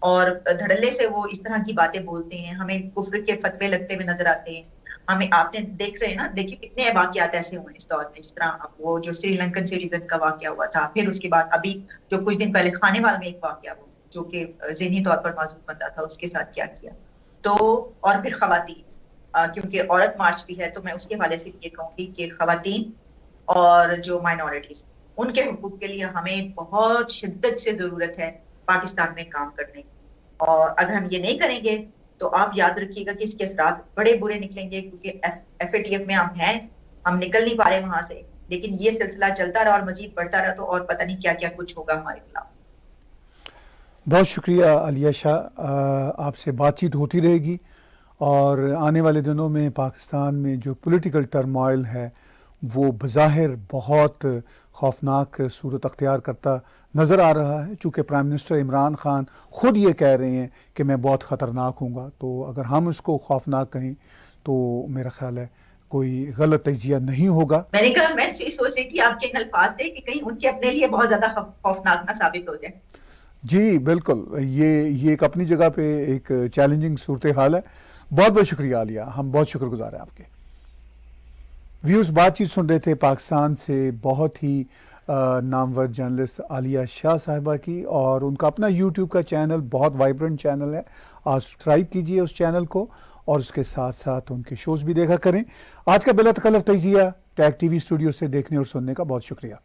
और धड़ल्ले से वो इस तरह की बातें बोलते हैं, हमें कुफ्र के फतवे लगते हुए नजर आते हैं। हमें आपने देख रहे हैं ना, देखिए कितने वाकयात ऐसे हुए इस दौर में, जिस तरह अब वो जो श्रीलंकन सिटीजन का वाकया हुआ था, फिर उसके बाद अभी जो कुछ दिन पहले खानेवाल में एक वाकया हुआ जो कि ज़हनी तौर पर मासूम बंदा था, उसके साथ क्या किया। तो और फिर खवातीन, क्योंकि औरत मार्च भी है, तो मैं उसके हवाले से ये कहूंगी कि खवातीन और जो माइनॉरिटीज, उनके हुकूक के लिए हमें बहुत शिद्दत से जरूरत है पाकिस्तान में काम करने की। और अगर हम ये नहीं करेंगे तो आप याद रखिएगा कि इसके असरात बड़े बुरे निकलेंगे, क्योंकि FATF में हम हैं, हम निकल नहीं पा रहे वहां से, लेकिन ये सिलसिला चलता रहा और मजीद बढ़ता रहा तो और पता नहीं क्या क्या कुछ होगा हमारे खिलाफ। बहुत शुक्रिया आलिया शाह, आपसे बातचीत होती रहेगी और आने वाले दिनों में पाकिस्तान में जो पॉलिटिकल टर्मोइल है वो बज़ाहिर बहुत खौफनाक सूरत अख्तियार करता नज़र आ रहा है। चूँकि प्राइम मिनिस्टर इमरान खान ख़ुद ये कह रहे हैं कि मैं बहुत ख़तरनाक हूँगा, तो अगर हम उसको खौफनाक कहें तो मेरा ख्याल है कोई गलत तजिया नहीं होगा। मैंने कहा, मैं सोच रही थी आपके इन अल्फाज से कि कहीं उनके अपने लिए बहुत ज़्यादा खौफनाक ना साबित हो जाए। जी बिल्कुल, ये एक अपनी जगह पे एक चैलेंजिंग सूरत हाल है। बहुत बहुत शुक्रिया आलिया, हम बहुत शुक्रगुजार हैं आपके। व्यूअर्स, बातचीत सुन रहे थे पाकिस्तान से बहुत ही नामवर जर्नलिस्ट आलिया शाह साहिबा की, और उनका अपना यूट्यूब का चैनल बहुत वाइब्रेंट चैनल है। आप सब्सक्राइब कीजिए उस चैनल को और उसके साथ साथ उनके शोज़ भी देखा करें। आज का बिला तकल्लुफ़ तजिया टैग TV स्टूडियो से देखने और सुनने का बहुत शुक्रिया।